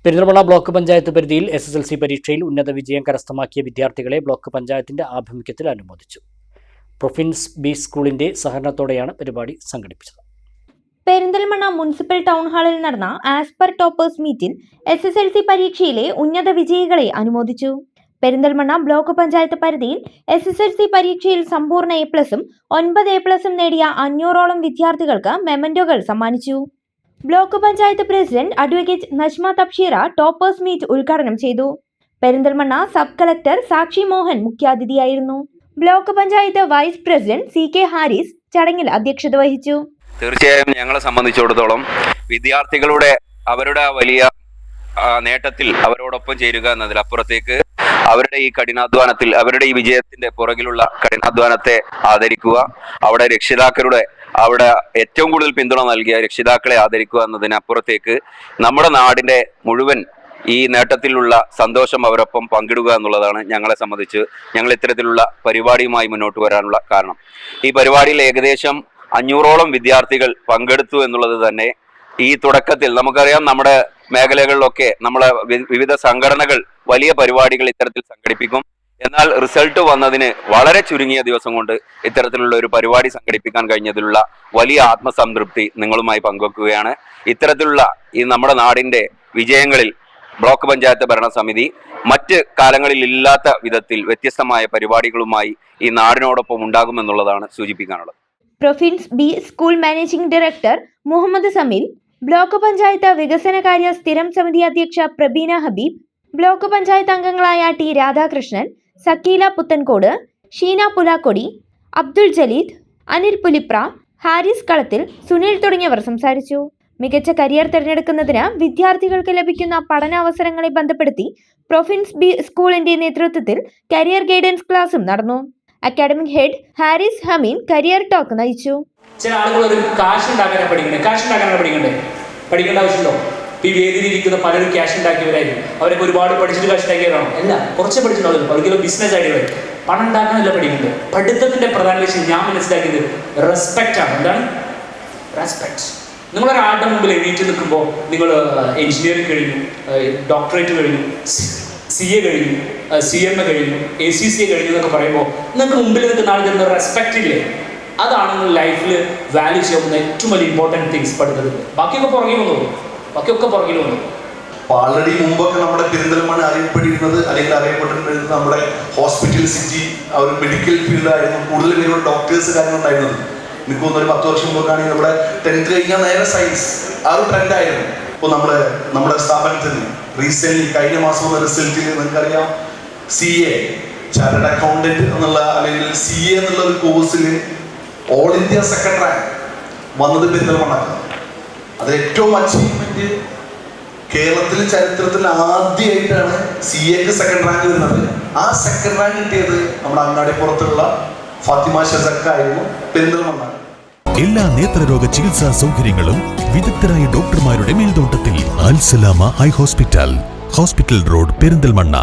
Perinthalmanna block panchayat പരിധിയിൽ SSLC പരീക്ഷയിൽ ഉന്നത വിജയം കരസ്ഥമാക്കിയ വിദ്യാർത്ഥികളെ ബ്ലോക്ക് പഞ്ചായത്തിന്റെ ആഭിമുഖ്യത്തിൽ അനുമോദിച്ചു. പ്രൊഫിൻസ് ബി സ്കൂളിന്റെ സഹകരണത്തോടെയാണ് പരിപാടി സംഘടിപ്പിച്ചത്. പെരിന്തൽമണ്ണ മുനിസിപ്പൽ ടൗൺ ഹാളിൽ നടന്ന ആസ്പർ ടോപ്പേഴ്സ് മീറ്റിൽ SSLC പരീക്ഷയിലെ ഉന്നത വിജയികളെ അനുമോദിച്ചു. പെരിന്തൽമണ്ണ ബ്ലോക്ക് പഞ്ചായത്ത് പരിധിയിൽ SSLC പരീക്ഷയിൽ സമ്പൂർണ്ണ A+ഉം 9 A+ഉം നേടിയ 500ഓളം വിദ്യാർത്ഥികൾക്ക് മെമന്റോകൾ സമ്മാനിച്ചു. Block panchayat president advocate Najma Thabsheera toppers meet ഉദ്ഘാടനം ചെയ്തു. പെരിന്തൽമണ്ണ സബ് കളക്ടർ സാക്ഷി മോഹൻ മുഖ്യാതിഥിയായിരുന്നു. Block panchayat vice president CK Haris ചടങ്ങിൽ അധ്യക്ഷത വഹിച്ചു. തീർച്ചയായും ഞങ്ങളെ സംബന്ധിച്ചിടത്തോളം വിദ്യാർത്ഥികളുടെ അവരുടെ വലിയ നേട്ടത്തിൽ അവരോടൊപ്പം ചേരുക എന്നതിലപ്പുറത്തേക്ക് അവരുടെ ഈ കഠിനാധ്വാനത്തിൽ അവരുടെ ഈ വിജയത്തിന്റെ പുറകിലുള്ള കഠിനാധ്വാനത്തെ ആദരിക്കുക, അവിടെ ഏറ്റവും കൂടുതൽ പിന്തുണ നൽകിയ രക്ഷിതാക്കളെ ആദരിക്കുക എന്നതിനപ്പുറത്തേക്ക് നമ്മുടെ നാടിന്റെ മുഴുവൻ ഈ നേട്ടത്തിലുള്ള സന്തോഷം അവരൊപ്പം പങ്കിടുക എന്നുള്ളതാണ് ഞങ്ങളെ സംബന്ധിച്ച് ഞങ്ങൾ ഇത്തരത്തിലുള്ള പരിപാടിയുമായി മുന്നോട്ട് വരാനുള്ള കാരണം. ഈ പരിപാടിയിൽ ഏകദേശം 500ഓളം വിദ്യാർത്ഥികൾ പങ്കെടുത്തു എന്നുള്ളത് തന്നെ ഈ തുടക്കത്തിൽ നമുക്കറിയാം. നമ്മുടെ മേഖലകളിലൊക്കെ നമ്മളെ വിവിധ സംഘടനകൾ വലിയ പരിപാടികൾ ഇത്തരത്തിൽ സംഘടിപ്പിക്കും. എന്നാൽ റിസൾട്ട് വന്നതിന് വളരെ ചുരുങ്ങിയ ദിവസം കൊണ്ട് ഇത്തരത്തിലുള്ള ഒരു പരിപാടി സംഘടിപ്പിക്കാൻ കഴിഞ്ഞതിലുള്ള വലിയ ആത്മസംതൃപ്തി നിങ്ങളുമായി പങ്കുവെക്കുകയാണ്. ഇത്തരത്തിലുള്ള ഈ നമ്മുടെ നാടിന്റെ വിജയങ്ങളിൽ ബ്ലോക്ക് പഞ്ചായത്ത് ഭരണസമിതി മറ്റ് കാലങ്ങളിൽ ഇല്ലാത്ത വിധത്തിൽ വ്യത്യസ്തമായ പരിപാടികളുമായി ഈ നാടിനോടൊപ്പം ഉണ്ടാകുമെന്നുള്ളതാണ് സൂചിപ്പിക്കാനുള്ളത്. Profins B school managing director Muhammad Sameel, block panchayat വികസനകാര്യ സ്ഥിരം സമിതി അധ്യക്ഷ പ്രബീന ഹബീബ്, ബ്ലോക്ക് പഞ്ചായത്ത് അംഗങ്ങളായ T രാധാകൃഷ്ണൻ, സക്കീല പുത്തൻകോട്, ഷീന പുലാക്കൊടി, അബ്ദുൾ ജലീദ്, അനിൽ പുലിപ്ര, ഹാരിസ് കളത്തിൽ, സുനിൽ തുടങ്ങിയവർ സംസാരിച്ചു. മികച്ച കരിയർ തിരഞ്ഞെടുക്കുന്നതിന് വിദ്യാർത്ഥികൾക്ക് ലഭിക്കുന്ന പഠനാവസരങ്ങളെ ബന്ധപ്പെടുത്തി പ്രൊഫിൻസ് ബി സ്കൂളിന്റെ നേതൃത്വത്തിൽ കരിയർ ഗൈഡൻസ് ക്ലാസും നടന്നു. Academic head Haris Hameen career talk നയിച്ചു. ചില ആളുകൾ ഒരു കാശ് ഉണ്ടാക്കാനാണ് പഠിക്കേണ്ട ആവശ്യമുണ്ടോ? ഈ വേദിയിലിരിക്കുന്ന പലരും ക്യാഷ് ഉണ്ടാക്കിയവരായിരുന്നു. അവരൊക്കെ ഒരുപാട് പഠിച്ചിട്ട് കാശ് ഉണ്ടാക്കിയവരാണോ? അല്ല, കുറച്ച് പഠിച്ചിട്ടുണ്ടാവില്ല. ഒരിക്കലും ബിസിനസ് ഐഡിയ പണം ഉണ്ടാക്കാനല്ല പഠിക്കുന്നത്. പഠിത്തത്തിന്റെ പ്രധാന ലക്ഷ്യം ഞാൻ മനസ്സിലാക്കിയത് റെസ്പെക്റ്റ് ആണ്. എന്താണ് റെസ്പെക്ട്? നിങ്ങളൊരാളുടെ മുമ്പിൽ എണീറ്റ് നിൽക്കുമ്പോൾ നിങ്ങൾ എഞ്ചിനീയറിംഗ് കഴിഞ്ഞു, ഡോക്ടറേറ്റ് കഴിഞ്ഞു, CA കഴിഞ്ഞു, CMA കഴിഞ്ഞു, ACCA കഴിഞ്ഞു എന്നൊക്കെ പറയുമ്പോൾ നിങ്ങൾക്ക് മുമ്പിൽ നിൽക്കുന്ന ആൾ തരുന്ന റെസ്പെക്റ്റ് ഇല്ലേ? അതാണ് നിങ്ങൾ ലൈഫിൽ വാല്യൂ ചെയ്യുന്ന ഏറ്റവും വലിയ ഇമ്പോർട്ടൻറ്റ് തിങ്സ് പഠിത്തത്തിൽ. ബാക്കിയൊക്കെ പുറകിൽ വന്നു. ആൾറെഡി മുമ്പൊക്കെ നമ്മുടെ പെരിന്തൽമണ്ണ അറിയപ്പെട്ടിരുന്നത് നമ്മുടെ ഹോസ്പിറ്റൽ സിറ്റി, ഒരു മെഡിക്കൽ ഫീൽഡായിരുന്നു. കൂടുതൽ പേരുടെ ഡോക്ടേഴ്സ് കാര്യങ്ങളുണ്ടായിരുന്നത്. എനിക്ക് തോന്നുന്നു ഒരു 10 വർഷം മുമ്പാണെങ്കിൽ നമ്മുടെ 10th കഴിഞ്ഞാൽ നേരെ സയൻസ് ആ ഒരു ട്രെൻഡായിരുന്നു. ഇപ്പോൾ നമ്മുടെ സ്ഥാപനത്തിൽ റീസെന്റ് കഴിഞ്ഞ മാസം വന്ന റിസൾട്ടിൽ നിങ്ങൾക്കറിയാം CA ചാർട്ടേഡ് അക്കൗണ്ടന്റ് എന്നുള്ള അല്ലെങ്കിൽ CA എന്നുള്ള ഒരു കോഴ്സിൽ ഓൾ ഇന്ത്യ സെക്കൻഡ് റാങ്ക് വന്നത് പെരിന്തൽമണ്ണ. അത് ഏറ്റവും അച്ചീവ്മെന്റ് കേരളത്തിലെ ചരിത്രത്തിൽ ആദ്യമായിട്ടാണ് CAക്ക് സെക്കൻഡ് റാങ്ക് വരുന്നത്. ആ സെക്കൻഡ് റാങ്ക് കിട്ടിയത് നമ്മുടെ അങ്ങാടിപ്പുറത്തുള്ള ഫാത്തിമ ഷസക്ക ആയിരുന്നു, പെരിന്തൽമണ്ണ. എല്ലാ നേത്രരോഗ ചികിത്സാ സൗകര്യങ്ങളും വിദഗ്ധരായ ഡോക്ടർമാരുടെ മേൽനോട്ടത്തിൽ അൽ സലാമ ഹൈ ഹോസ്പിറ്റൽ റോഡ്, പെരിന്തൽമണ്ണ.